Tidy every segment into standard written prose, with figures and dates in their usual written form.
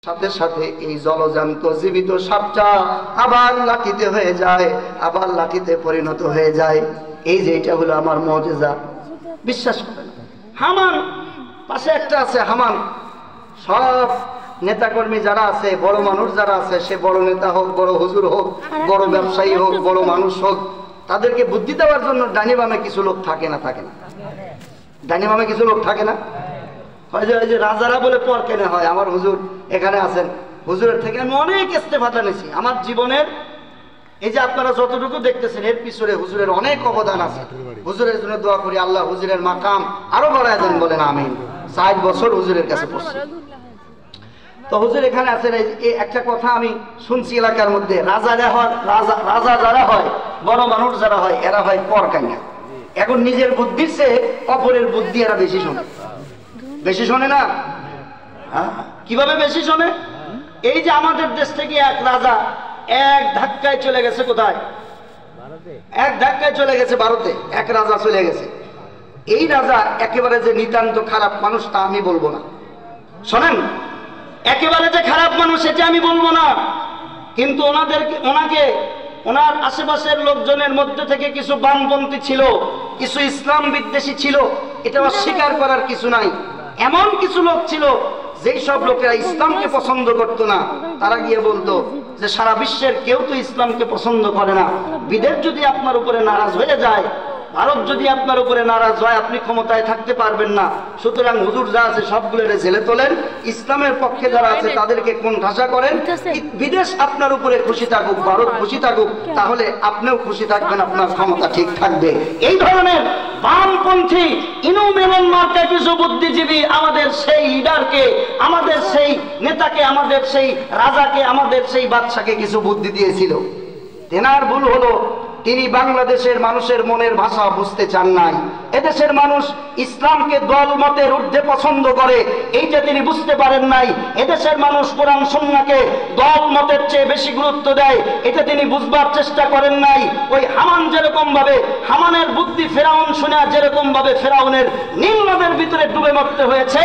সাথে সাথে এই জলজান্ত জীবিত সাপটা আবার লাঠিতে হয়ে যায়, আবার লাঠিতে পরিণত হয়ে যায়। এই যে এটা হলো আমার মুজিজা। বিশ্বাস করেন, হামান পাশে একটা আছে, হামান সব নেতাকর্মী যারা আছে, বড় মানুষ যারা আছে, সে বড় নেতা হোক, বড় হুজুর হোক, বড় ব্যবসায়ী হোক, বড় মানুষ হোক, তাদেরকে বুদ্ধি দেওয়ার জন্য ডানি বামে কিছু লোক থাকে না? থাকে না? ডানি বামে কিছু লোক থাকে না? হয় যে রাজারা বলে পর কেনে হয়। আমার হুজুর এখানে আছেন, হুজুরের থেকে আমি অনেক ইস্তেফা জানিয়েছি আমার জীবনের। এই যে আপনারা যতটুকু দেখতেছেন এর পিছনে হুজুরের অনেক অবদান আছে। হুজুরের জন্য দোয়া করি, আল্লাহ হুজুরের মাকাম আরো বাড়ায় দেন, বলেন আমিন। 60 বছর হুজুরের কাছে পড়ছি। তো হুজুর এখানে আছেন। এই একটা কথা আমি শুনছি এলাকার মধ্যে, রাজা যারা হয়, বড় মানুষ যারা হয়, এরা হয় পর কাইনা। এখন নিজের বুদ্ধির চেয়ে অপরের বুদ্ধি এরা বেশি শোনে। বেশি শোনে না? কিভাবে বেশি শোনে? এই যে আমাদের দেশ থেকে এক রাজা এক ধাক্কায় চলে গেছে কোথায়? এক ধাক্কায় চলে গেছে ভারতে। এক রাজা চলে গেছে। এই রাজা একেবারে যে নিতান্ত খারাপ মানুষ তা আমি বলবো না। শোনেন, একেবারে যে খারাপ মানুষ এটা আমি বলবো না, কিন্তু ওনার আশেপাশের লোকজনের মধ্যে থেকে কিছু বামপন্থী ছিল, কিছু ইসলাম বিদ্বেষী ছিল, এটা অস্বীকার করার কিছু নাই। এমন কিছু লোক ছিল যেই সব লোকেরা ইসলামকে পছন্দ করতো না, তারা গিয়ে বলতো যে সারা বিশ্বের কেউ তো ইসলামকে পছন্দ করে না, বিদেশ যদি আপনার উপরে নারাজ হয়ে যায়, ভারত যদি আপনার উপরে নারাজ হয়, আপনি ক্ষমতায় থাকতে পারবেন না। সুতরাং হুজুর যা আছে সবগুলো জেলে তোলেন, ইসলামের পক্ষে যারা আছে তাদেরকে কোন ঠাসা করেন, বিদেশ আপনার উপরে খুশি থাকুক, ভারত খুশি থাকুক, তাহলে আপনিও খুশি থাকবেন, আপনার ক্ষমতা ঠিক থাকবে। এই ধরনের বামপন্থী ইনুমেলন মার্কা কিছু বুদ্ধিজীবী আমাদের সেই লিডারকে, আমাদের সেই নেতাকে, আমাদের সেই রাজাকে, আমাদের সেই বাদশাকে কিছু বুদ্ধি দিয়েছিল। তেনার ভুল হলো তিনি বাংলাদেশের মানুষের মনের ভাষা বুঝতে চান নাই। এদেশের মানুষ ইসলামকে দল মতের ঊর্ধ্বে পছন্দ করে, এইটা তিনি বুঝতে পারেন নাই। এদেশের মানুষ কোরআন সুন্নাহকে দল মতের চেয়ে বেশি গুরুত্ব দেয়, এটা তিনি বুঝবার চেষ্টা করেন নাই। ওই হামান যেরকম ভাবে, হামানের বুদ্ধি ফেরাউন শুনে যেরকম ভাবে ফেরাউনের নীল নদের ভিতরে ডুবে মরতে হয়েছে,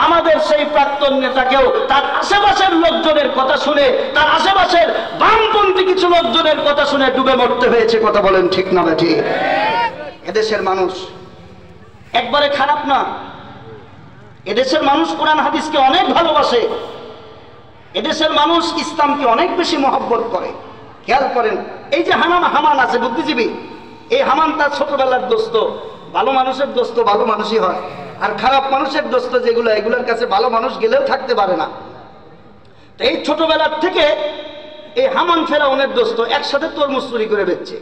আমাদের সেই প্রাক্তন নেতাকেও তার আশেপাশের লোকজনের কথা শুনে, তার আশেপাশের বামপন্থী কিছু লোকজনের কথা শুনে ডুবে মরতে হয়েছে। কথা বলেন ঠিক না ঠিক? এদেশের মানুষ একবারে খারাপ না। এদেশের মানুষ কোরআন হাদিসকে অনেক ভালোবাসে। এদেশের মানুষ ইসলামকে অনেক বেশি মহব্বত করে। খেয়াল করেন, এই যে হামান আছে বুদ্ধিজীবী, এই হামান তার ছোটবেলার দোস্ত। ভালো মানুষের দোস্ত ভালো মানুষই হয়, আর খারাপ মানুষের দোস্ত যেগুলো, এগুলোর কাছে ভালো মানুষ গেলেও থাকতে পারে না। এই ছোটবেলার থেকে এই হামান ফেরাউনের দোস্ত একসাথে তরমুজ চুরি করে বেচছে।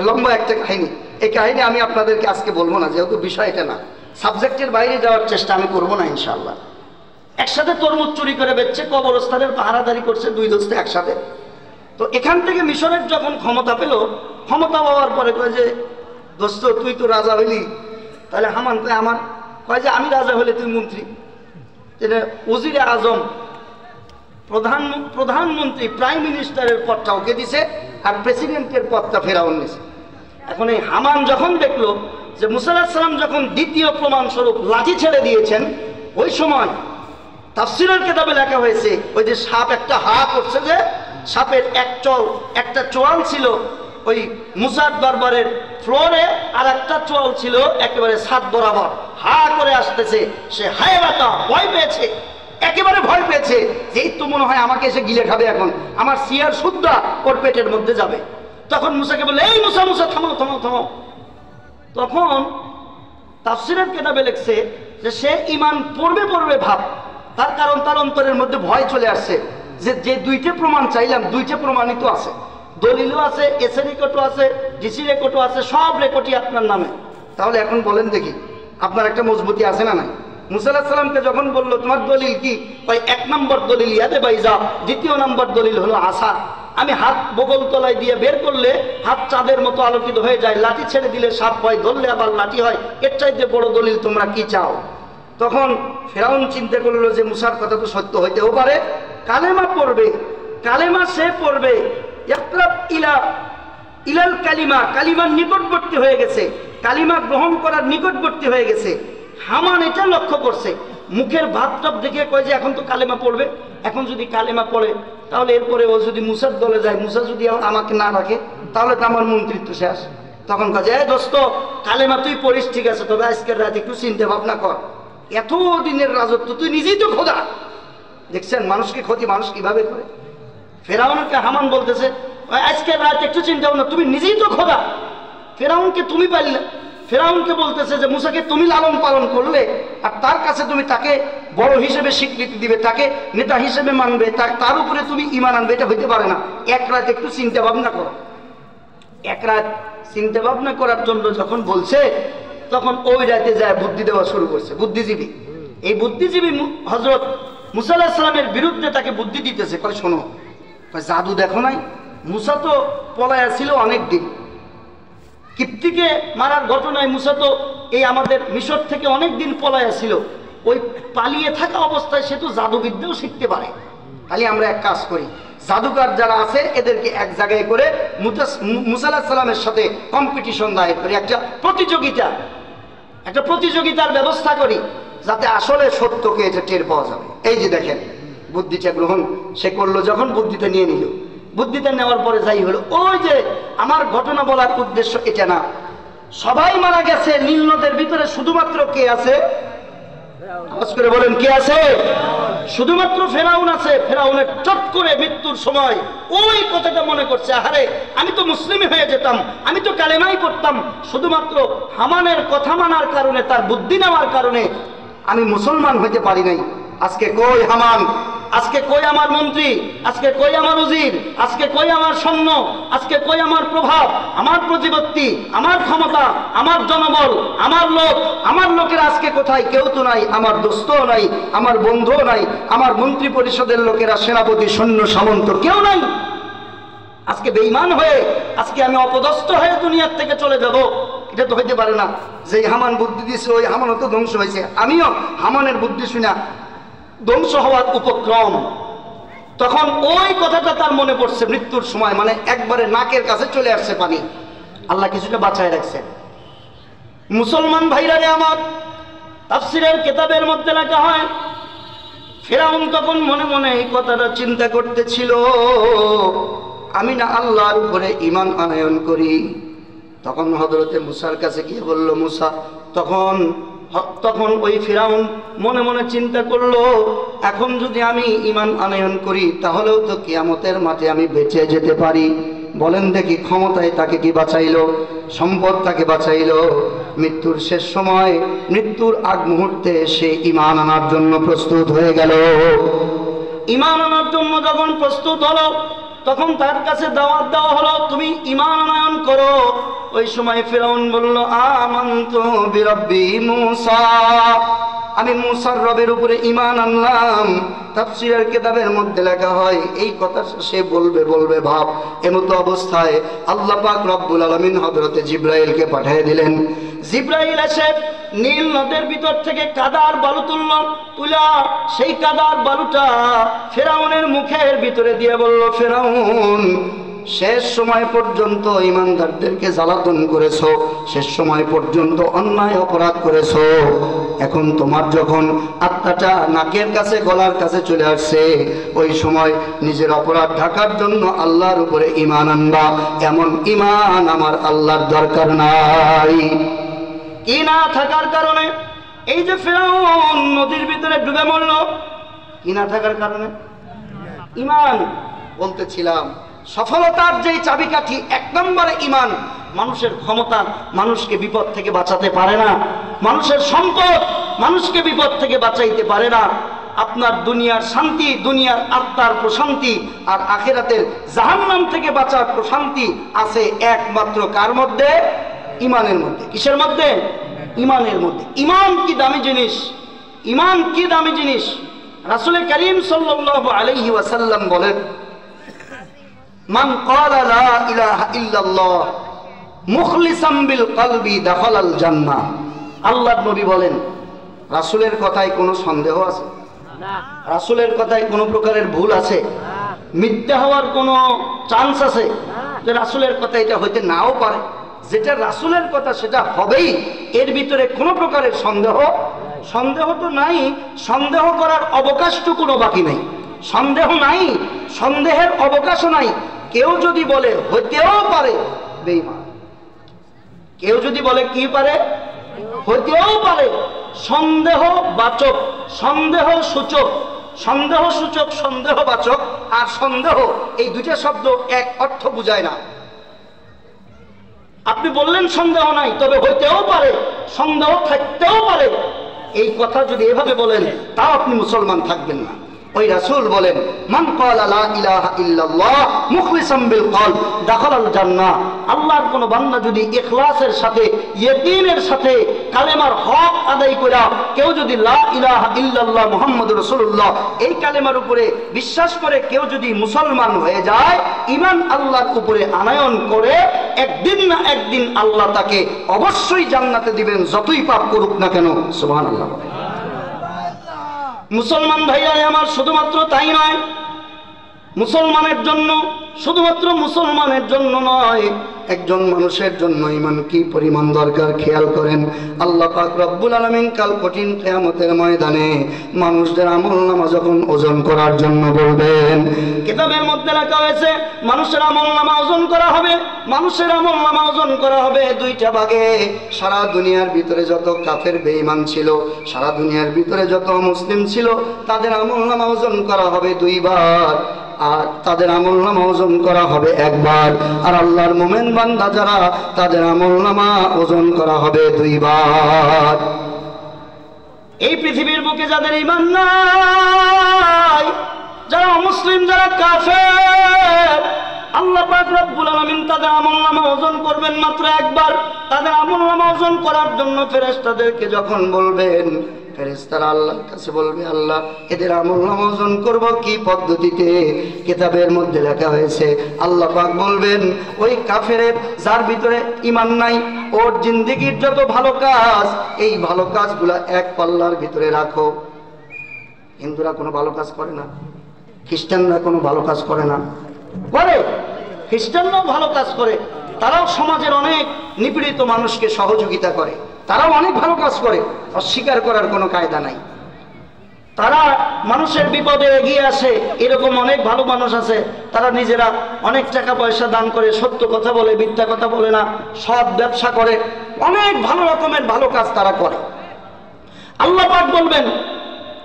লম্বা একটা কাহিনী। এই কাহিনী আমি আপনাদেরকে আজকে বলবো না, যেহেতু বিষয় এটা না, সাবজেক্টের বাইরে যাওয়ার চেষ্টা আমি করবো না ইনশাআল্লাহ। একসাথে তরমুজ চুরি করে বেচছে, কবরস্থানের পাহারাদারি করছে দুই দোস্ত একসাথে। তো এখান থেকে মিশরের যখন ক্ষমতা পেল, ক্ষমতা পাওয়ার পরে কয় যে দোস্ত তুই তো রাজা হইলি, তাহলে হামান কয় আমার, কয় যে আমি রাজা হলে তুই মন্ত্রী। ওজিরে আজম, প্রধানমন্ত্রী, প্রাইম মিনিস্টারের পদটা ওকে দিছে, আর প্রেসিডেন্টের পদটা ফেরাউন নিছে। এখন এই হামান যখন দেখলো যে মুসা আলাইহিস সালাম যখন দ্বিতীয় প্রমাণ স্বরূপ লাঠি ছেড়ে দিয়েছেন, ওই সময় তাফসীরের কিতাবে লেখা হয়েছে ওই যে সাপ একটা হা করছে, যে সাপের একটা চোয়াল ছিল ওই মুসার দরবারের ফ্লোরে, আর একটা চোয়াল ছিল একেবারে ছাদ বরাবর, হা করে আসতেছে। সে হায়রাতা ভয় পেয়েছে, একেবারে ভয় পেয়েছে যে এই তো মনে হয় আমাকে এসে গিলে খাবে, এখন আমার সিয়ার সুদ্ধা ওর পেটের মধ্যে যাবে। তখন মুসাকে বললে, এই মুসা মুসা থামাও থামাও থামাও। তখন তাফসীরের কিতাবে লেখছে যে সে ঈমান পড়বে ভাব, তার কারণ তার অন্তরের মধ্যে ভয় চলে আসছে যে দুইটা প্রমাণ চাইলাম, দুইটা প্রমাণিত আছে, দলিলও আছে, এসএ রেকর্ডও আছে, ডিসি রেকর্ডও আছে, সব রেকর্ডই আপনার নামে। তাহলে এখন বলেন দেখি আপনার একটা মজবুতি আছে না নাই? মুসা আলাইহিস সালামকে যখন বললো তোমার দলিল কি, ওই 1 নম্বর দলিল ইয়াদে বাইজা, দ্বিতীয় নম্বর দলিল হলো আসা, আমি হাত বগল তলায় দিয়ে বের করলে হাত চাঁদের মতো আলোকিত হয়ে যায়, লাঠি ছেড়ে দিলে সাপ হয়, ধরলে আবার লাঠি হয়, এর চাইতে বড় দলিল তোমরা কি চাও? তখন ফেরাউন চিন্তা করলো যে মুসার কথা তো সত্য হইতেও পারে, কালেমা পড়বে, কালেমা সে পড়বে, ইয়াকরাব ইলাল কালিমা, কালিমার নিকটবর্তী হয়ে গেছে, কালিমা গ্রহণ করার নিকটবর্তী হয়ে গেছে। হামান এটা লক্ষ্য করছে, মুখের ভাবটাপ দেখে কয় যে এখন তো কালেমা পড়বে, এখন যদি কালেমা পড়ে তাহলে এরপরে ও যদি মুসার দলে যায়, মুসা যদি আমাকে না রাখে তাহলে তো আমার মন্ত্রিত্ব শেষ। তখন কাজে দোস্ত কালেমা তুই পড়িস ঠিক আছে, তবে আজকের রাতে একটু চিন্তা ভাবনা কর, এত দিনের রাজত্ব তুই নিজেই তো খোদা। দেখছেন মানুষকে ক্ষতি মানুষ কিভাবে করে। ফেরাউনকে হামান বলতেছে আজকের রাতে একটু চিন্তা ভাবনা, তুমি নিজেই তো খোদা, ফেরাউনকে তুমি পারলে। ফেরাউনকে বলতেছে যে মুসাকে তুমি লালন পালন করলে আর তার কাছে তুমি তাকে বড় হিসেবে স্বীকৃতি দিবে, তাকে নেতা হিসেবে মানবে, তার উপরে তুমি ঈমান আনবে, এটা হইতে পারে না। এক রাত একটু চিন্তা ভাবনা করো। এক রাত চিন্তা ভাবনা করার জন্য যখন বলছে তখন ওই রাতে যায় বুদ্ধি দেওয়া শুরু করছে। বুদ্ধিজীবী, এই বুদ্ধিজীবী হযরত মুসা আলাইহিস সালামের বিরুদ্ধে তাকে বুদ্ধি দিতেছে। কয় শোনো, জাদু দেখো নাই, মুসা তো পলায়া ছিল অনেক দিন, কিপ্তিকে মারার ঘটনায় মুসা তো এই আমাদের মিশর থেকে অনেক দিন পলায়া ছিল, ওই পালিয়ে থাকা অবস্থায় সে তো জাদুবিদ্যাও শিখতে পারে। তাহলে আমরা এক কাজ করি, জাদুকার যারা আছে এদেরকে এক জায়গায় করে মুসা আলাইহিস সালামের সাথে কম্পিটিশন দায়ের করি, একটা প্রতিযোগিতার ব্যবস্থা করি, যাতে আসলে সত্যকে এটা টের পাওয়া যাবে। এই যে দেখেন বুদ্ধিটা গ্রহণ সে করলো, যখন বুদ্ধিটা নিয়ে নিল, বুদ্ধিটা নেওয়ার পরে যাই হলো, ওই যে আমার ঘটনা বলার উদ্দেশ্য এটা না, সবাই মারা গেছে, নীল নদের ভিতরে শুধুমাত্র কে আছে? আওয়াজ করে বলেন কে আছে? শুধুমাত্র ফেরাউন আছে। ফেরাউনের চট করে মৃত্যুর সময় ওই কথাটা মনে করছে, আরে আমি তো মুসলিম হয়ে যেতাম, আমি তো কালেমাই পড়তাম, শুধুমাত্র হামানের কথা মানার কারণে, তার বুদ্ধি নেওয়ার কারণে আমি মুসলমান হইতে পারি নাই। আজকে কই হামান, আজকে কই আমার মন্ত্রী, আজকে কই আমার উজির, আজকে কই আমার সৈন্য, আজকে কই আমার প্রভাব, আমার প্রতিপত্তি, আমার ক্ষমতা, আমার জনবল, আমার লোকের আজকে কোথায়? কেউ তো নাই, আমার দোস্তও নাই, আমার বন্ধুও নাই, আমার মন্ত্রী পরিষদের লোকেরা, সেনাপতি, সৈন্য সামন্ত কেউ নাই। আজকে বেঈমান হয়ে আজকে আমি অপদস্থ হয়ে দুনিয়ার থেকে চলে যাব, এটা তো হইতে পারে না। যে হামান বুদ্ধি দিয়েছে ওই হামানও তো ধ্বংস হয়েছে, আমিও হামানের বুদ্ধি শুনা ধ্বংস হওয়ার উপক্রম। তখন ওই কথাটা তার মনে পড়ছে মৃত্যুর সময়, মানে একবারে নাকের কাছে চলে আসছে পানি। আল্লাহ কিছুটা বাঁচায় রাখছেন। মুসলমান ভাইরা রে আমার, তাফসীরের কিতাবের মধ্যে লেখা হয় ফেরাউন তখন মনে মনে এই কথাটা চিন্তা করতেছিল, আমি না আল্লাহর উপরে ঈমান আনয়ন করি। তখন হযরতে মুসার কাছে গিয়ে বলল, মুসা, তখন ওই ফিরাউন মনে মনে চিন্তা করলো, এখন যদি আমি ঈমান আনয়ন করি তাহলেও তো কিয়ামতের মাঠে আমি বেঁচে যেতে পারি। বলেন দেখি, ক্ষমতায় তাকে কি বাঁচাইলো? সম্পদ তাকে বাঁচাইলো। মৃত্যুর শেষ সময়, মৃত্যুর আগ মুহূর্তে সে ঈমান আনার জন্য প্রস্তুত হয়ে গেল। ঈমান আনার জন্য যখন প্রস্তুত হলো, তখন তার কাছে দাওয়াত দেওয়া হলো, তুমি ঈমান আনয়ন করো। ওই সময় ফিরাউন বলল, আমানতু বিরাব্বি মূসা, আমি মূসার রবের উপরে ঈমান আনলাম। তাফসীরের কিতাবের মধ্যে লেখা হয় এই কথা সে বলবে ভাব, এমতো অবস্থায় আল্লাহ পাক রব্বুল আলামিন হযরতে জিবরাইলকে পাঠিয়ে দিলেন। জিবরাইল এসে নীল নদের ভিতর থেকে কাদার বালু তুলা সেই কাদার বালুটা ফেরাউনের মুখের ভিতরে দিয়ে বলল, ফেরাউন, শেষ সময় পর্যন্ত ঈমানদারদেরকে জ্বালাতন করেছো, শেষ সময় পর্যন্ত অন্যায় অপরাধ করেছো, এখন তোমার যখন আত্মাটা নাকের কাছে গলার কাছে চলে আসছে, ওই সময় নিজের অপরাধ ঢাকার জন্য আল্লাহর উপরে ঈমান আনবা। এমন ঈমান আমার আল্লাহর দরকার নাই। কি না থাকার কারণে এই যে ফেরাউন নদীর ভিতরে ডুবে মরল, কি না থাকার কারণে? ঈমান। বলতেছিলাম সফলতার যেই চাবিকাঠি, এক নম্বরে ঈমান। মানুষের ক্ষমতা মানুষকে বিপদ থেকে বাঁচাতে পারে না, মানুষের সম্পদ মানুষকে বিপদ থেকে বাঁচাইতে পারে না। আপনার দুনিয়ার শান্তি, দুনিয়ার আত্মার প্রশান্তি আর আখিরাতের জাহান্নাম থেকে বাঁচার প্রশান্তি আছে একমাত্র কার মধ্যে? ঈমানের মধ্যে। কিসের মধ্যে? ঈমানের মধ্যে। ঈমান কি দামি জিনিস, ঈমান কি দামি জিনিস। রাসূল করিম সাল্লাল্লাহু আলাইহি ওয়াসাল্লাম বলেন, মান ক্বালা লা ইলাহা ইল্লাল্লাহ মুখলিসাম বিল কলবি দাখালাল জান্নাহ। আল্লাহর নবী বলেন, রাসূলের কথায় কোনো সন্দেহ আছে? না। রাসূলের কথায় কোনো প্রকারের ভুল আছে? মিথ্যা হওয়ার কোনো চান্স আছে? যে রাসূলের কথা এটা হইতে নাও পারে, যেটা রাসূলের কথা সেটা হবেই, এর ভিতরে কোনো প্রকারের সন্দেহ তো নাই। সন্দেহ করার অবকাশটুকুও বাকি নাই। সন্দেহ নাই, সন্দেহের অবকাশও নাই। কেউ যদি বলে হইতেও পারে, বেঈমান। কেউ যদি বলে কি পারে, হইতেও পারে, সন্দেহবাচক, সন্দেহ সূচক, সন্দেহ সূচক, সন্দেহবাচক আর সন্দেহ, এই দুইটা শব্দ এক অর্থ বুঝায় না। আপনি বললেন সন্দেহ নাই, তবে হইতেও পারে, সন্দেহ থাকতেও পারে, এই কথা যদি এভাবে বলেন তাও আপনি মুসলমান থাকবেন না। ওই রাসূল বলেন, মান ক্বালা লা ইলাহা ইল্লাল্লাহ মুখলিসাম বিল কলব দাখালাল জান্নাহ। আল্লাহর কোন বান্দা যদি ইখলাসের সাথে, ইয়াকিনের সাথে কালেমার হক আদায় করে কেউ যদি লা ইলাহা ইল্লাল্লাহ মুহাম্মাদুর রাসূলুল্লাহ এই কালেমার উপরে বিশ্বাস করে কেউ যদি মুসলমান হয়ে যায়, ঈমান আল্লাহর উপরে আনয়ন করে, একদিন না একদিন আল্লাহ তাকে অবশ্যই জান্নাতে দিবেন, যতই পাপ করুক না কেন। সুবহানাল্লাহ। মুসলমান ভাইরা আমার, শুধুমাত্র তাই নয়, মুসলমানের জন্য, শুধুমাত্র মুসলমানের জন্য নয়, একজন মানুষের জন্য ঈমান কি পরিমাণ দরকার খেয়াল করেন। আল্লাহ পাক রব্বুল আলামিন কাল কঠিন কিয়ামতের ময়দানে মানুষদের আমলনামা যখন ওজন করার জন্য বলবেন, কিতাবের মধ্যে লেখা হয়েছে মানুষের আমলনামা ওজন করা হবে, মানুষের আমলনামা ওজন করা হবে দুইটা ভাগে। সারা দুনিয়ার ভিতরে যত কাফের বেঈমান ছিল, সারা দুনিয়ার ভিতরে যত মুসলিম ছিল, তাদের আমলনামা ওজন করা হবে দুইবার, আর তাদের আমলনামা ওজন করা হবে একবার। আর আল্লাহর মুমিন বান্দা যারা, তাদের আমলনামা ওজন করা হবে দুইবার। এই পৃথিবীর বুকে যাদের ঈমান নাই, যারা মুসলিম, যারা কাফের, আল্লাহ পাক রব্বুল আলামিন তাদের আমলনামা ওজন করবেন মাত্র একবার। তাদের আমলনামা ওজন করার জন্য ফেরেশতাদেরকে যখন বলবেন, ফেরেশতারা আল্লাহর কাছে বলবে, আল্লাহ এদের আমলনামা ওজন করব কি পদ্ধতিতে? কিতাবের মধ্যে লেখা হয়েছে, আল্লাহ পাক বলবেন ওই কাফেরের যার ভিতরে ঈমান নাই, ওর জিন্দেগির যত ভালো কাজ, এই ভালো কাজগুলা এক পাল্লার ভিতরে রাখো। হিন্দুরা কোনো ভালো কাজ করে না, খ্রিস্টানরা কোনো ভালো কাজ করে না, করে, খ্রিস্টানরাও ভালো কাজ করে, তারাও সমাজের অনেক নিপীড়িত মানুষকে সহযোগিতা করে, তারাও অনেক ভালো কাজ করে, অস্বীকার করার কোনো কায়দা নাই। তারা মানুষের বিপদে এগিয়ে আসে, এরকম অনেক ভালো মানুষ আছে, তারা নিজেরা অনেক টাকা পয়সা দান করে, সত্য কথা বলে, মিথ্যা কথা বলে না, সৎ ব্যবসা করে, অনেক ভালো রকমের ভালো কাজ তারা করে। আল্লাহ পাক বলবেন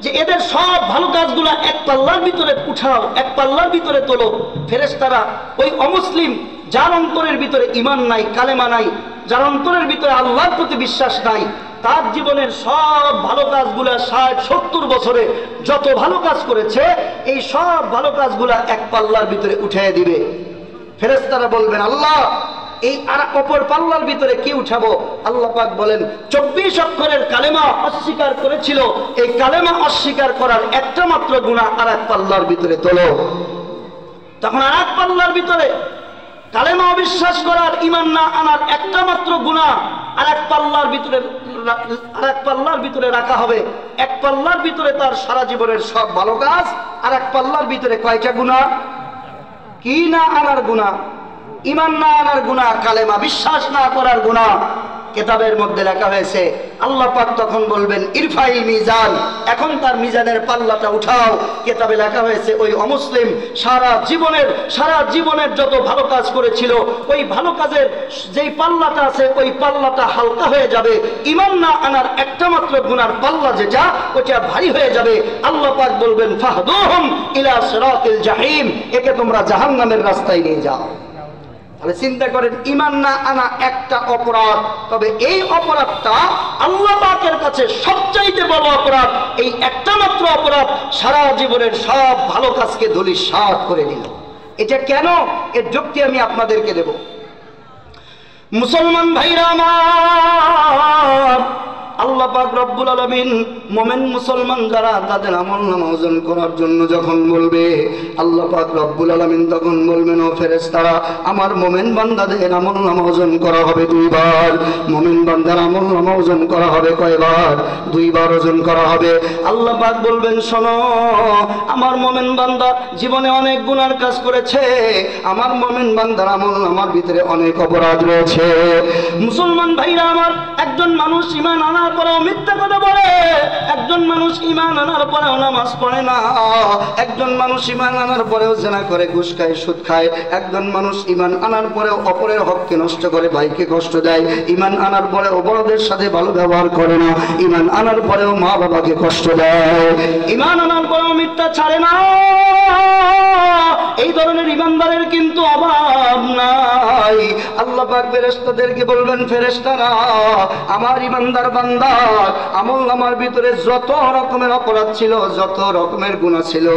যে এদের সব ভালো কাজগুলা এক পাল্লার ভিতরে উঠাও, এক পাল্লার ভিতরে তোলো। ফেরেশতারা ওই অমুসলিম, যার অন্তরের ভিতরে ঈমান নাই, কালেমা নাই, যার অন্তরের ভিতরে আল্লাহর প্রতি বিশ্বাস নাই, তার জীবনের সব ভালো কাজগুলা 60-70 বছরে যত ভালো কাজ করেছে, এই সব ভালো কাজগুলা এক পাল্লার ভিতরে উঠিয়ে দিবে। ফেরেশতারা বলবেন, আল্লাহ এই আর অপর পাল্লার ভিতরে কি উঠাবো? আল্লাহ পাক বলেন 24 অক্ষরের কালেমা অস্বীকার করেছিল, এই কালেমা অস্বীকার করার একটা মাত্র গুনাহ আর এক পাল্লার ভিতরে তোলো। তখন আর এক পাল্লার ভিতরে কালেমা অবিশ্বাস করার, ঈমান না আনার একটা মাত্র গুনাহ আর এক পাল্লার ভিতরে, আর এক পাল্লার ভিতরে রাখা হবে। এক পাল্লার ভিতরে তার সারা জীবনের সব ভালো কাজ, আর এক পাল্লার ভিতরে কয়টা গুনাহ? কি না আনার গুনাহ, ঈমান না আনার গুনাহ, কালেমা বিশ্বাস না করার গুনাহ। কিতাবের মধ্যে লেখা হয়েছে, আল্লাহ পাক তখন বলবেন ইরফাইল মিজান, এখন তার মিজানের পাল্লাটা উঠাও। কিতাবে লেখা হয়েছে ওই অমুসলিম সারা জীবনের যত ভালো কাজ করেছিল, ওই ভালো কাজের যেই পাল্লাটা আছে, ওই পাল্লাটা হালকা হয়ে যাবে। ঈমান না আনার একটা মাত্র গুনার পাল্লা যেটা, ওটা ভারী হয়ে যাবে। আল্লাহ পাক বলবেন ফাহদুহুম ইলা সিরাতিল জাহিম, একে তোমরা জাহান্নামের রাস্তায় নিয়ে যাও। তাহলে চিন্তা করেন, ঈমান না আনা একটা অপরাধ, তবে এই অপরাধটা আল্লাহ পাকের কাছে সবচাইতে বড় অপরাধ। এই একটা মাত্র অপরাধ সারা জীবনের সব ভালো কাজকে ধূলিসাৎ করে দিল। এটা কেন? এর যুক্তি আমি আপনাদেরকে দেব। মুসলমান ভাইরা আমার, আল্লাহ পাক রব্বুল আলামিন মুমিন মুসলমান যারা, তাদের আমলনামা ওজন করার জন্য যখন বলবে, আল্লাহ পাক রব্বুল আলামিন তখন বলবেন, ও ফেরেশতারা, আমার মুমিন বান্দাদের আমলনামা ওজন করা হবে দুইবার। মুমিন বান্দার আমলনামা ওজন করা হবে কয়বার? দুইবার ওজন করা হবে। আল্লাহ পাক বলবেন, শোনো, আমার মুমিন বান্দা জীবনে অনেক গুনার কাজ করেছে, আমার মুমিন বান্দার আমলনামার ভিতরে অনেক অপরাধ রয়েছে। মুসলমান ভাইরা আমার, একজন মানুষ ঈমান আনার আনার পরেও মিথ্যা কথা বলে, একজন মানুষ ঈমান আনার পরেও নামাজ পড়ে না, একজন মানুষ ঈমান আনার পরেও জিনা করে, ঘুষ খায়, সুদ খায়, একজন মানুষ ঈমান আনার পরেও অপরের হককে নষ্ট করে, ভাইকে কষ্ট দেয়, ঈমান আনার পরেও বড়দের সাথে ভালো ব্যবহার করে না, ঈমান আনার পরেও মা বাবাকে কষ্ট দেয়, ঈমান আনার পরেও মিথ্যা ছাড়ে না। এই ধরনের ঈমানদারের কিন্তু অভাব নাই। আল্লাহ পাক ফেরেশতাদেরকে বলবেন, ফেরেশতারা আমার ঈমানদার বান্দা আমলনামার ভিতরে যত রকমের অপরাধ ছিল, যত রকমের গুনাহ ছিল,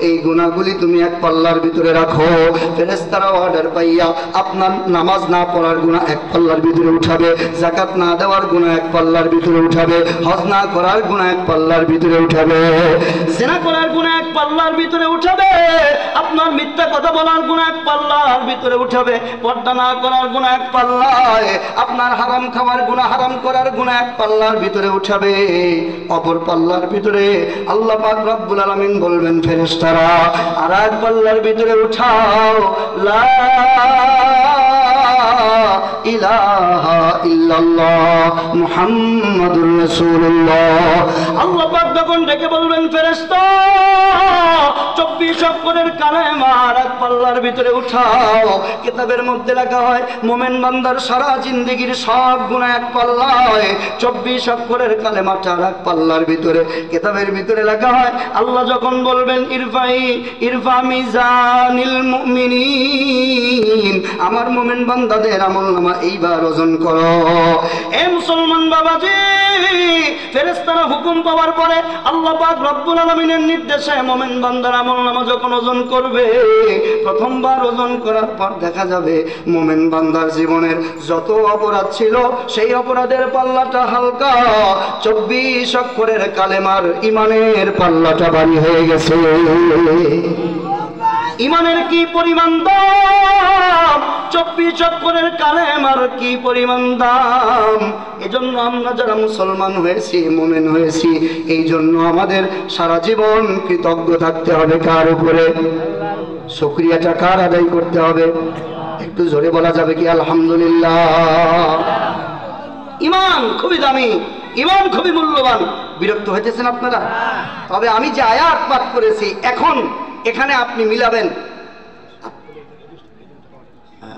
এই গুনাহগুলি তুমি এক পাল্লার ভিতরে রাখো। ফেরেশতারা অর্ডার পাইয়া আপনার নামাজ না পড়ার গুনাহ এক পাল্লার ভিতরে উঠাবে, যাকাত না দেওয়ার গুনাহ এক পাল্লার ভিতরে উঠাবে, হজ না করার গুনাহ এক পাল্লার ভিতরে উঠাবে, জিনা করার গুনাহ এক পাল্লার ভিতরে উঠাবে, আপনার মিথ্যা কথা বলার গুনাহ এক পাল্লার ভিতরে উঠাবে, পর্দা না করার গুনাহ এক পাল্লায়, আপনার হারাম খাওয়ার গুনাহ, হারাম করার গুনাহ এক পাল্লার ভিতরে উঠাবে। অপর পাল্লার ভিতরে আল্লাহ পাক রব্বুল আলামিন বলবেন, ফেরেশতারা আর এক পাল্লার ভিতরে উঠাও লা ইলাহা ইল্লাল্লাহ মুহাম্মাদুর রাসূলুল্লাহ। আল্লাহ পাক যখন ডেকে বলবেন, ফেরেশতা 24 অক্ষরের কালেমা আর এক পাল্লার ভিতরে উঠাও। কিতাবের মধ্যে লেখা হয় মুমিন বান্দার সারা জিন্দেগীর সব গুনাহ এক পাল্লায়, 24 অক্ষরের কালেমাটা আর এক পাল্লার ভিতরে। কিতাবের ভিতরে লেখা হয় আল্লাহ যখন বলবেন, ইরফা মিজানিল মুমিনিন, আমার মুমিন বান্দাদের আমলনামা এইবার ওজন করো। এ মুসলমান বাবাজি, ফেরেশতারা হুকুম পাওয়ার পরে আল্লাহ পাক রব্বুল আলামিনের নির্দেশে মুমিন বান্দার আমলনামা যখন ওজন করবে, প্রথমবার ওজন করার পর দেখা যাবে মুমিন বান্দার জীবনের যত অপরাধ ছিল সেই অপরাধের পাল্লাটা হালকা, 24 অক্ষরের কালেমার ঈমানের পাল্লাটা ভারী হয়ে গেছে। ঈমানের কি পরিমাণ দাম, 24 অক্ষরের কালেমার কি পরিমাণ দাম। এজন্য আমরা যারা মুসলমান হয়েছি, মুমিন হয়েছি, এই জন্য আমাদের সারা জীবন কৃতজ্ঞ থাকতে হবে। কার উপরে? শুকরিয়াটা কার আদায় করতে হবে? একটু জোরে বলা যাবে কি আলহামদুলিল্লাহ। ঈমান খুবই দামি, ঈমান খুবই মূল্যবান। বিরক্ত হইতেছেন আপনারা? তবে আমি যে আয়াত পাঠ করেছি এখন এখানে আপনি মিলাবেন।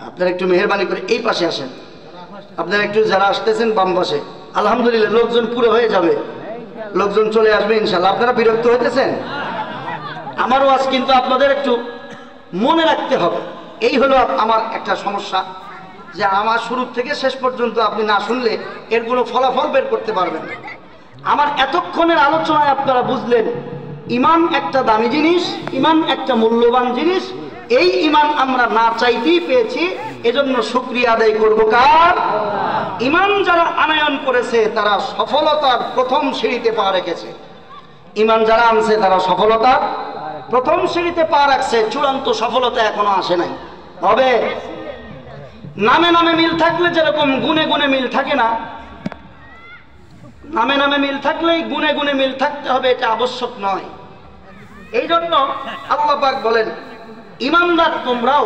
আপনারা একটু মেহেরবানি করে এই পাশে আসেন, আপনারা একটু যারা আসতেছেন বাম পাশে। আলহামদুলিল্লাহ লোকজন পুরো হয়ে যাবে, লোকজন চলে আসবে ইনশাআল্লাহ। আপনারা বিরক্ত হইতেছেন? আমারও আজ কিন্তু আপনাদের একটু মনে রাখতে হবে। এই হলো আমার একটা সমস্যা, যে আমার শুরু থেকে শেষ পর্যন্ত আপনি না শুনলে এর কোনো ফলাফল বের করতে পারবেন না। আমার এতক্ষণের আলোচনায় আপনারা বুঝলেন ঈমান একটা দামি জিনিস, ঈমান একটা মূল্যবান জিনিস। এই ঈমান আমরা না চাইতেই পেয়েছি, এজন্য শুকরিয়া আদায় করব কার? ঈমান যারা আনয়ন করেছে তারা সফলতার প্রথম সিঁড়িতে পা রেখেছে। ঈমান যারা আনছে তারা সফলতার প্রথম সিঁড়িতে পা রাখছে, চূড়ান্ত সফলতা এখনো আসে নাই। তবে নামে নামে মিল থাকলে যেরকম গুণে গুণে মিল থাকে না, নামে নামে মিল থাকলেই গুণে গুণে মিল থাকতে হবে এটা আবশ্যক নয়। এই জন্য আল্লাহ পাক বলেন ঈমানদার তোমরাও,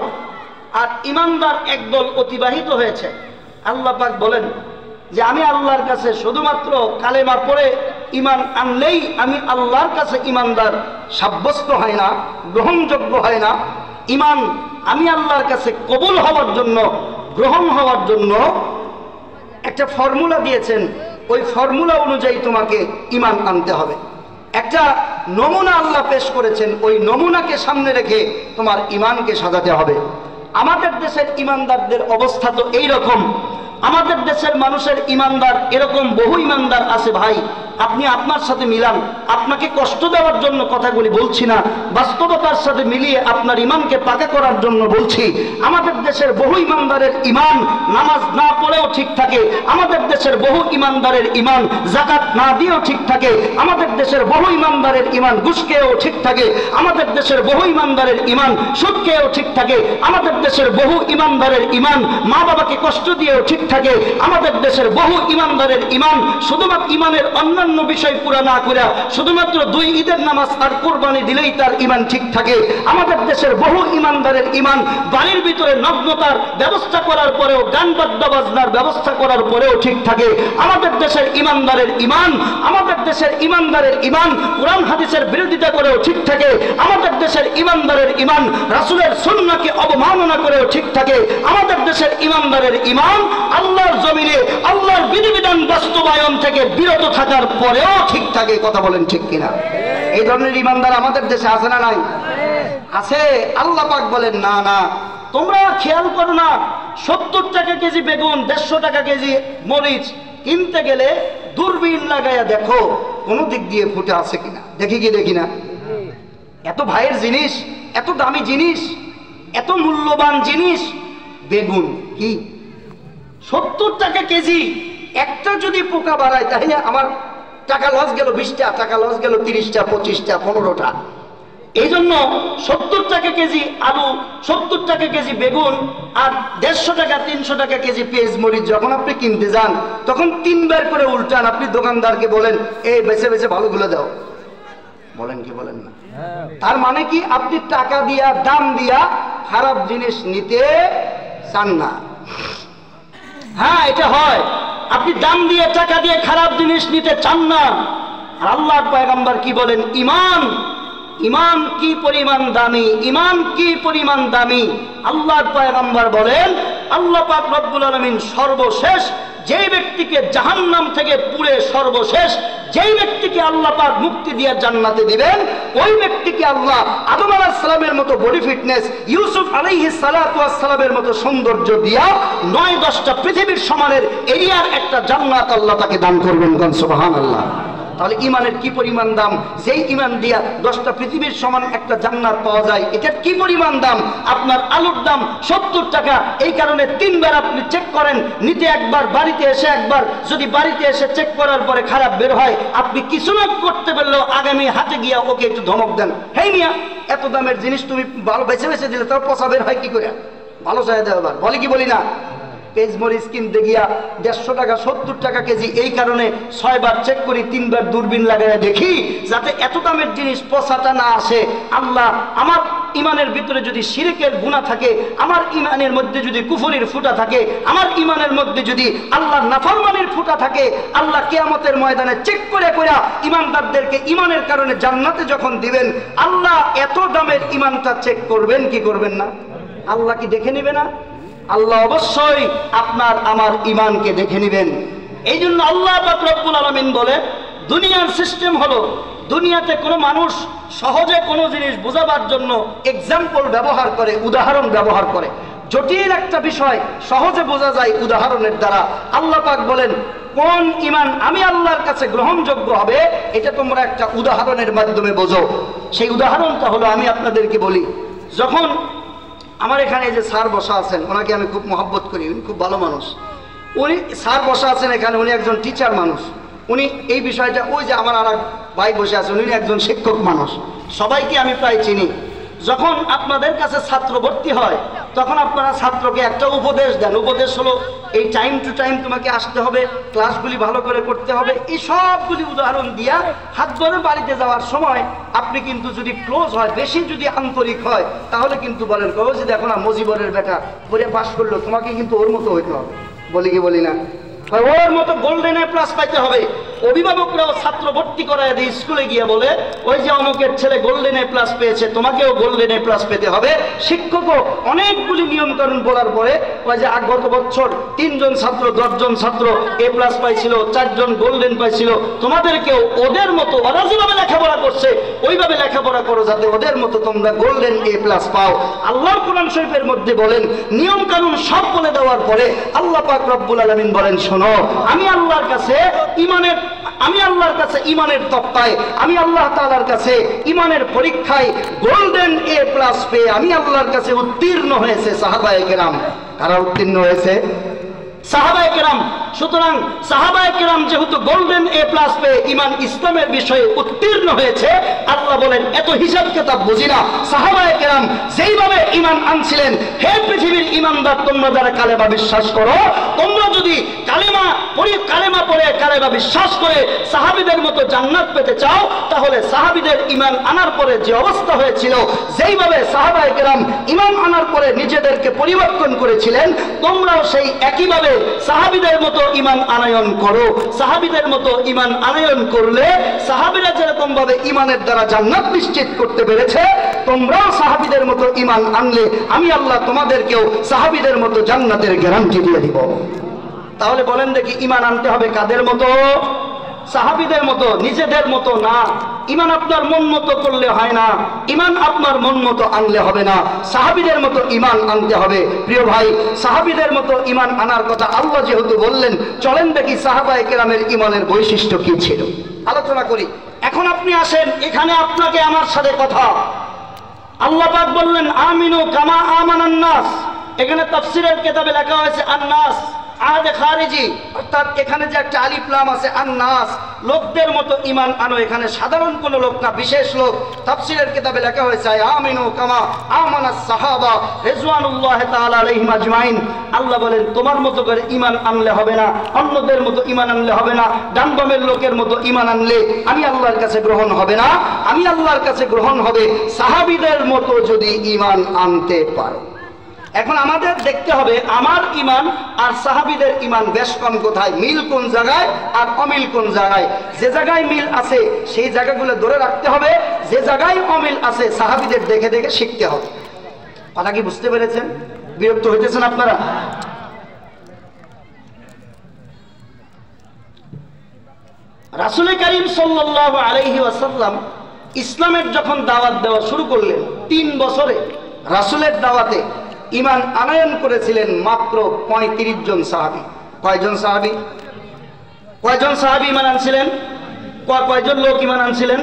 আর ঈমানদার একদল অতিবাহিত হয়েছে। আল্লাহ পাক বলেন যে আমি আল্লাহর কাছে শুধুমাত্র কালেমা পড়ে ঈমান আনলেই আমি আল্লাহর কাছে ঈমানদার সাব্যস্ত হয় না, গ্রহণযোগ্য হয় না। ঈমান আমি আল্লাহর কাছে কবুল হওয়ার জন্য, গ্রহণ হওয়ার জন্য একটা ফর্মুলা দিয়েছেন। ওই ফর্মুলা অনুযায়ী তোমাকে ঈমান আনতে হবে। একটা নমুনা আল্লাহ পেশ করেছেন, ওই নমুনাকে সামনে রেখে তোমার ঈমানকে সাজাতে হবে। আমাদের দেশের ঈমানদারদের অবস্থা তো এই রকম। আমাদের দেশের মানুষের ঈমানদার এরকম বহু ঈমানদার আছে ভাই, আপনি আপনার সাথে মিলান। আপনাকে কষ্ট দেওয়ার জন্য কথাগুলি বলছি না, বাস্তবতার সাথে মিলিয়ে আপনার ঈমানকে পাকা করার জন্য বলছি। আমাদের দেশের বহু ঈমানদারের ঈমান নামাজ না পড়েও ঠিক থাকে, আমাদের দেশের বহু ঈমানদারের ঈমান যাকাত না দিয়েও ঠিক থাকে, আমাদের দেশের বহু ঈমানদারের ঈমান ঘুষ খেয়েও ঠিক থাকে, আমাদের দেশের বহু ঈমানদারের ঈমান সুদ খেয়েও ঠিক থাকে, আমাদের দেশের বহু ঈমানদারের ঈমান মা বাবাকে কষ্ট দিয়েও ঠিক থাকে, আমাদের দেশের বহু ঈমানদারের ঈমান শুধুমাত্র ঈমানের অন্যান্য অন্যান্য বিষয় পুরা না করে শুধুমাত্র 2 ঈদের নামাজ আর কুরবানি দিলেই তার ঈমান ঠিক থাকে। আমাদের দেশের বহু ঈমানদারের ঈমান বাড়ির ভিতরে নগ্নতার ব্যবস্থা করার পরেও, গান বাদ্য বাজনার ব্যবস্থা করার পরেও ঠিক থাকে। আমাদের দেশের ঈমানদারের ঈমান, আমাদের দেশের ঈমানদারের ঈমান কুরআন হাদিসের বিরোধিতা করেও ঠিক থাকে। আমাদের দেশের ঈমানদারের ঈমান রাসূলের সুন্নাহকে অবমাননা করেও ঠিক থাকে। আমাদের দেশের ঈমানদারের ঈমান আল্লাহর জমিনে আল্লাহর বিধিবিধান বাস্তবায়ন থেকে বিরত থাকার পরেও ঠিক থাকে। কথা বলেন ঠিক কিনা? এই ধরনের ঈমানদার আমাদের দেশে আছে না নাই? আছে। আল্লাহ পাক বলেন না না, তোমরা খেয়াল করো না, 70 টাকা কেজি বেগুন, 150 টাকা কেজি মরিচ কিনতে গেলে দূরবীন লাগাইয়া দেখো কোন দিক দিয়ে ফুটে আছে কিনা। দেখি কি দেখি না? এত ভাইয়ের জিনিস, এত দামি জিনিস, এত মূল্যবান জিনিস বেগুন, কি 70 টাকা কেজি, একটা যদি পোকা বাড়ায় তাহলে আমার টাকা লস গেল 20টা, টাকা লস গেল 30টা, 25টা, 15টা। এই জন্য 70 টাকা কেজি আলু, 70 টাকা কেজি বেগুন আর 150 টাকা 300 টাকা কেজি পেঁয়াজ মরিচ যখন আপনি কিনতে যান তখন 3 বার করে উল্টান। আপনি দোকানদারকে বলেন এই বেছে বেছে ভালোগুলো দাও, বলেন কি বলেন না? তার মানে কি? আপনি টাকা দিয়া, দাম দিয়া খারাপ জিনিস নিতে চান না। হ্যাঁ, এটা হয়। আপনি দাম দিয়ে, টাকা দিয়ে খারাপ জিনিস নিতে চান না। আর আল্লাহর পয়গম্বর কি বলেন? ঈমান, ঈমান কি পরিমাণ দামি, ঈমান কি পরিমাণ দামি। আল্লাহর পয়গম্বর বলেন আল্লাহ পাক রব্বুল আলামিন সর্বশেষ যেই ব্যক্তিকে জাহান্নাম থেকে পুড়ে সর্বশেষ যেই ব্যক্তিকে আল্লাহ পাক মুক্তি দিয়ে জান্নাতে দিবেন, ওই ব্যক্তিকে আল্লাহ আদম আলাইহিস সালামের মতো বডি ফিটনেস, ইউসুফ আলাইহিস সালাতু ওয়াস সালামের মতো সৌন্দর্য দিয়া 9-10টা পৃথিবীর সমানের এরিয়ার একটা জান্নাত আল্লাহ তাকে দান করবেন। সুবহানাল্লাহ। তাহলে ঈমানের কি পরিমাণ দাম! যেই ঈমান দিয়া 10টা পৃথিবীর সমান একটা জান্নাত পাওয়া যায়, এটার কি পরিমাণ দাম! আপনার আলুর দাম 70 টাকা, এই কারণে 3 বার আপনি চেক করেন, নিতে একবার, বাড়িতে এসে একবার। যদি বাড়িতে এসে চেক করার পরে খারাপ বের হয়, আপনি কিছু না করতে পারলেও আগামী হাটে গিয়া ওকে একটু ধমক দেন, হেই মিয়া এত দামের জিনিস তুমি ভালো বেছে বেছে দিলে তার পচা বের হয় কি করে? ভালো চাই দেওয়া এবার, বলি কি বলি না? পেঁয়াজ মরিচ কিনতে গিয়া 150 টাকা 70 টাকা কেজি, এই কারণে 6 বার চেক করি, 3 বার দূরবীন লাগায় দেখি যাতে এত দামের জিনিস পচাটা না আসে। আল্লাহ আমার ঈমানের ভিতরে যদি শিরকের গুনাহ থাকে, আমার ঈমানের মধ্যে যদি কুফরির ফুটা থাকে, আমার ঈমানের মধ্যে যদি আল্লাহর নাফরমানির ফুটা থাকে, আল্লাহ কিয়ামতের ময়দানে চেক করে কইরা ঈমানদারদেরকে ঈমানের কারণে জান্নাতে যখন দিবেন, আল্লাহ এত দামের ঈমানটা চেক করবেন কি করবেন না? আল্লাহ কি দেখে নেবে না? আল্লাহ অবশ্যই আপনার আমার ঈমানকে দেখে নেবেন। এই জন্য আল্লাহ পাক রব্বুল আলামিন বলে, দুনিয়ার সিস্টেম হলো, দুনিয়াতে কোনো মানুষ সহজে কোনো জিনিস বোঝাবার জন্য এক্সাম্পল ব্যবহার করে, উদাহরণ ব্যবহার করে। জটিল একটা বিষয় সহজে বোঝা যায় উদাহরণের দ্বারা। আল্লাহ পাক বলেন কোন ঈমান আমি আল্লাহর কাছে গ্রহণযোগ্য হবে, এটা তোমরা একটা উদাহরণের মাধ্যমে বোঝো। সেই উদাহরণটা হলো, আমি আপনাদেরকে বলি, যখন আমার এখানে যে স্যার বসা আছেন, ওনাকে আমি খুব মহব্বত করি, উনি খুব ভালো মানুষ। উনি স্যার বসা আছেন এখানে, উনি একজন টিচার মানুষ। উনি এই বিষয়টা, ওই যে আমার আর এক ভাই বসে আছেন, উনি একজন শিক্ষক মানুষ। সবাইকে আমি প্রায় চিনি। যখন আপনাদের কাছে ছাত্র ভর্তি হয়, তখন আপনারা ছাত্রকে একটা উপদেশ দেন। উপদেশ হলো এই টাইম টু টাইম তোমাকে আসতে হবে, ক্লাসগুলি ভালো করে করতে হবে। এই সবগুলি উদাহরণ দিয়া হাত ধরে বাড়িতে যাওয়ার সময় আপনি কিন্তু যদি ক্লোজ হয়, বেশি যদি আন্তরিক হয়, তাহলে কিন্তু বলেন কবে যে দেখো না মজিবরের বেটা পড়ে পাস করলো, তোমাকে কিন্তু ওর মতো হইতে হবে। বলি কি বলি না? ওর মতো গোল্ডেন এ প্লাস পাইতে হবে। অভিভাবকরাও ছাত্র ভর্তি করায় দিয়ে স্কুলে গিয়ে বলে, ওই যে অমুকের ছেলে গোল্ডেন এ প্লাস পেয়েছে, তোমাকেও গোল্ডেন এ প্লাস পেতে হবে। শিক্ষকও অনেকগুলি নিয়মকানুন বলার পরে, ওই যে গত বছর 3 জন ছাত্র 10 জন ছাত্র এ প্লাস পাইছিল, 4 জন গোল্ডেন পাইছিল, তোমাদেরকেও ওদের মতো, ওরা যেভাবে লেখাপড়া করছে ওইভাবে লেখাপড়া করো, যাতে ওদের মতো তোমরা গোল্ডেন এ প্লাস পাও। আল্লাহর কোরআন শরীফের মধ্যে বলেন, নিয়ম কানুন সব বলে দেওয়ার পরে আল্লাহ পাক রব্বুল আলামিন বলেন, শোনো, আমি আল্লাহর কাছে ঈমানের তক্তায়, আমি আল্লাহ তাআলার কাছে ঈমানের পরীক্ষায় গোল্ডেন এ প্লাস পেয়ে আমি আল্লাহর কাছে উত্তীর্ণ হয়েছে সাহাবায়ে কেরাম। কারা উত্তীর্ণ হয়েছে? সাহাবায়ে কেরাম। সুতরাং সাহাবায়ে কেরাম যেহেতু গোল্ডেন এ প্লাস পেয়ে ঈমান ইসলামের বিষয়ে উত্তীর্ণ হয়েছে, আল্লাহ বলেন এত হিসাব কিতাব বুঝি না, সাহাবায়ে কেরাম যেইভাবে ঈমান আনছিলেন, হে পৃথিবীর ঈমানদার তোমরা যারা কালেমা বিশ্বাস করো, তোমরা যদি কালেমা পড়ে কালেমা বিশ্বাস করে সাহাবীদের মতো জান্নাত পেতে চাও, তাহলে সাহাবীদের ঈমান আনার পরে যে অবস্থা হয়েছিল, যেইভাবে সাহাবায়ে কেরাম ঈমান আনার পরে নিজেদেরকে পরিবর্তন করেছিলেন, তোমরাও সেই একইভাবে সাহাবীদের মতো ঈমান আনয়ন করো। সাহাবীদের মতো ঈমান আনয়ন করলে, সাহাবীরা যেরকম ভাবে ঈমানের দ্বারা জান্নাত নিশ্চিত করতে পেরেছে, তোমরাও সাহাবীদের মতো ঈমান আনলে আমি আল্লাহ তোমাদেরকেও সাহাবীদের মতো জান্নাতের গ্যারান্টি দিয়ে দিব। তাহলে বলেন দেখি, ঈমান আনতে হবে কাদের মতো? সাহাবীদের মতো, নিজেদের মতো না। ঈমান আপনার মন মতো করলে হয় না, ঈমান আপনার মন মতো আনলে হবে না, সাহাবীদের মতো ঈমান আনতে হবে। প্রিয় ভাই, সাহাবীদের মতো ঈমান আনার কথা আল্লাহ যেহেতু বললেন, চলেন দেখি সাহাবায়ে কেরামের ঈমানের বৈশিষ্ট্য কি ছিল, আলোচনা করি। এখন আপনি আসেন, এখানে আপনাকে আমার সাথে কথা। আল্লাহ পাক বললেন আমিনু কামা আমানান নাস। এখানে তাফসীরের কিতাবে লেখা হয়েছে আন-নাস আহাদে খারিজি, অর্থাৎ এখানে যে একটা আলিফ লাম আছে আন-নাস, লোকদের মতো ঈমান আনো। এখানে সাধারণ কোন লোক না, বিশেষ লোক। তাফসীরের কিতাবে লেখা হয়েছে আমিনু কামা আমানাস সাহাবা রিজওয়ানুল্লাহি তাআলা আলাইহিম আজমাইন। আল্লাহ বলেন তোমার মতো করে ঈমান আনলে হবে না, অন্যদের মতো ঈমান আনলে হবে না, ডানবামের লোকের মতো ঈমান আনলে আমি আল্লাহর কাছে গ্রহণ হবে না। আমি আল্লাহর কাছে গ্রহণ হবে সাহাবীদের মতো যদি ঈমান আনতে পারো। এখন আমাদের দেখতে হবে আমার ঈমান আর সাহাবীদের ঈমান বেশ কম কোথায়, মিল কোন জায়গায় আর অমিল কোন জায়গায়। যে জায়গায় মিল আছে সেই জায়গাগুলো ধরে রাখতে হবে, যে জায়গায় অমিল আছে সাহাবীদের দেখে দেখে শিখতে হবে। কথা কি বুঝতে পেরেছেন? বিরক্ত হইতেছেন আপনারা? রাসূল কারীম সাল্লাল্লাহু আলাইহি ওয়াসাল্লাম ইসলামের যখন দাওয়াত দেওয়া শুরু করলেন, 3 বছরে রাসূলের দাওয়াতে ঈমান আনয়ন করেছিলেন মাত্র 35 জন সাহাবী। কয়জন সাহাবী? কয়জন সাহাবী ঈমান আনছিলেন? কয়জন লোক ঈমান আনছিলেন?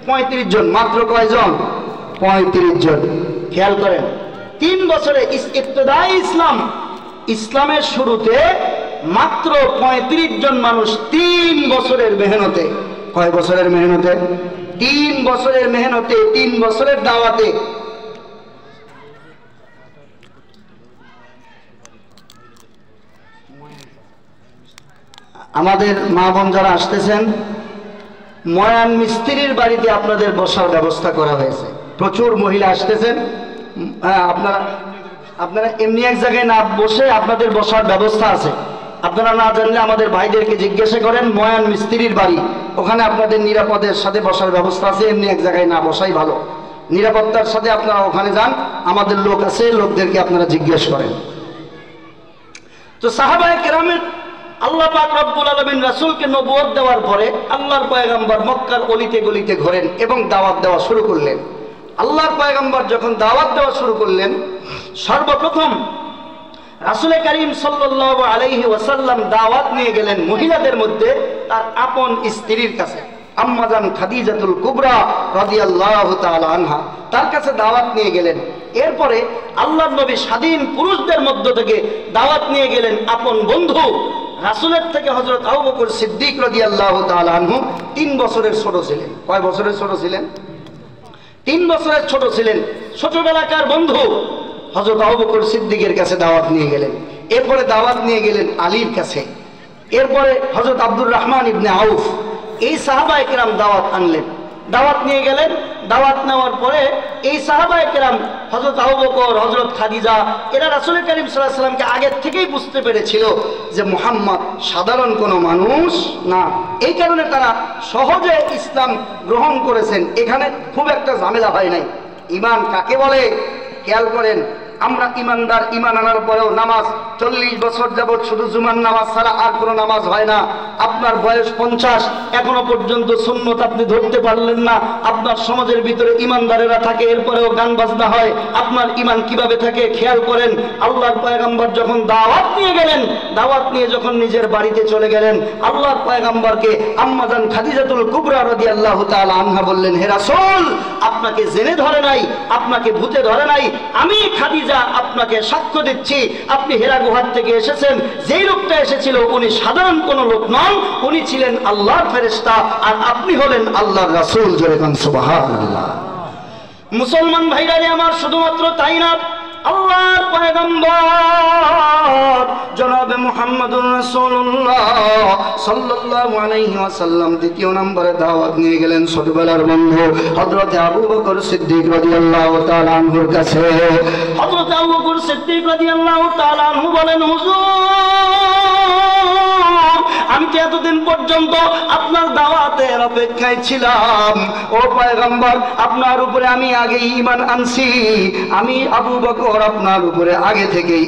35 জন। মাত্র কয়জন? 35 জন। খেয়াল করেন, 3 বছরে ইবতিদাই ইসলামের শুরুতে মাত্র 35 জন মানুষ 3 বছরের মেহনতে। কয় বছরের মেহনতে? 3 বছরের মেহনতে, 3 বছরের দাওয়াতে আমাদের মা বোন যারা আসতেছেন, ময়ান মিস্ত্রির বাড়িতে আপনাদের বসার ব্যবস্থা করা হয়েছে। প্রচুর মহিলা আসতেছেন, আপনারা এমনি এক জায়গায় না বসে আপনাদের বসার ব্যবস্থা আছে। আপনারা না জানলে আমাদের ভাইদেরকে জিজ্ঞাসা করেন, ময়ান মিস্ত্রির বাড়ি, ওখানে আপনাদের নিরাপদের সাথে বসার ব্যবস্থা আছে। এমনি এক জায়গায় না বসাই ভালো, নিরাপত্তার সাথে আপনারা ওখানে যান, আমাদের লোক আছে, লোকদেরকে আপনারা জিজ্ঞেস করেন। তো সাহাবায়ে কেরামের আল্লাহ পাক রব্বুল আলামিন রাসূলকে নবুয়ত দেওয়ার পরে আল্লাহর পয়গম্বর মক্কার অলিতে গলিতে ঘোরেন এবং দাওয়াত দেওয়া শুরু করলেন। আল্লাহর পয়গম্বর যখন দাওয়াত দেওয়া শুরু করলেন, সর্বপ্রথম রাসূল কারীম সাল্লাল্লাহু আলাইহি ওয়াসাল্লাম দাওয়াত নিয়ে গেলেন মহিলাদের মধ্যে তার আপন স্ত্রীর কাছে, আম্মাজান খাদিজাতুল কুবরা রাদিয়াল্লাহু তাআলা আনহা, তার কাছে দাওয়াত নিয়ে গেলেন। এরপরে আল্লাহর নবী স্বাধীন পুরুষদের মধ্য থেকে দাওয়াত নিয়ে গেলেন আপন বন্ধু রাসূলের থেকে হযরত আবু বকর সিদ্দিক রাদিয়াল্লাহু তাআলা আনহু। 3 বছরের ছোট ছিলেন। কয় বছরের ছোট ছিলেন? 3 বছরের ছোট ছিলেন। ছোটবেলাকার বন্ধু হযরত আবু বকর সিদ্দিকের কাছে দাওয়াত নিয়ে গেলেন। এরপরে দাওয়াত নিয়ে গেলেন আলীর কাছে। এরপরে হযরত আব্দুর রহমান ইবনে আউফ, এই সাহাবায়ে কেরাম দাওয়াত আনলেন, দাওয়াত নিয়ে গেলেন। দাওয়াত নেওয়ার পরে এই সাহাবায়ে কেরাম হযরত আবু বকর, হযরত খাদিজা, এরা রাসূল কারীম সাল্লাল্লাহু আলাইহি ওয়াসাল্লামকে আগের থেকেই বুঝতে পেরেছিল যে মুহাম্মদ সাধারণ কোনো মানুষ না। এই কারণে তারা সহজে ইসলাম গ্রহণ করেছেন। এখানে খুব একটা ঝামেলা হয় নাই। ঈমান কাকে বলে খেয়াল করেন। আমরা ইমানদার, ঈমান আনার পরেও নামাজ 40 বছর যাবত শুধু জুমার নামাজ ছাড়া আর কোনো নামাজ হয় না। আপনার বয়স 50, এখনো পর্যন্ত সুন্নত আপনি ধরতে পারলেন না। আপনার সমাজের ভিতরে ইমানদারেরা থাকে, এরপরেও গান বাজনা হয়, আপনার ঈমান কিভাবে থাকে খেয়াল করেন। আল্লাহর পয়গম্বর যখন দাওয়াত নিয়ে গেলেন, দাওয়াত নিয়ে যখন নিজের বাড়িতে চলে গেলেন, আল্লাহর পয়গম্বরকে আম্মাজান খাদিজাতুল কুবরা রাদিয়াল্লাহু তাআলা আনহা বললেন, হে রাসূল, আপনাকে জেনে ধরে নাই, আপনাকে ভূতে ধরে নাই, আমি খাদিজা যা আপনাকে সাক্ষ্য দিচ্ছি, আপনি হেরা গুহার থেকে এসেছেন। যেই লোকটা এসেছিল উনি সাধারণ কোন লোক নন, উনি ছিলেন আল্লাহর ফেরেশতা, আর আপনি হলেন আল্লাহর রাসূল। জোরে কান সুবহানাল্লাহ। মুসলমান ভাইরা আমার, শুধুমাত্র তাই না, আল্লাহর পয়গম্বর জনাবে মুহাম্মদুর রাসূলুল্লাহ সাল্লাল্লাহু আলাইহি ওয়াসাল্লাম দ্বিতীয় নম্বরে দাওয়াত নিয়ে গেলেন ছোটবেলার বন্ধু হযরত আবু বকর সিদ্দিক রাদিয়াল্লাহু তাআলা আনহুর কাছে। হযরত আবু বকর সিদ্দিক রাদিয়াল্লাহু তাআলা আনহু বলেন, হুজুর, আমি তো এতদিন পর্যন্ত আপনার দাওয়াতের অপেক্ষায় ছিলাম। ও পয়গম্বর, আপনার উপরে আমি আগেই ঈমান আনছি। আমি আবু বকর আপনার উপরে আগে থেকেই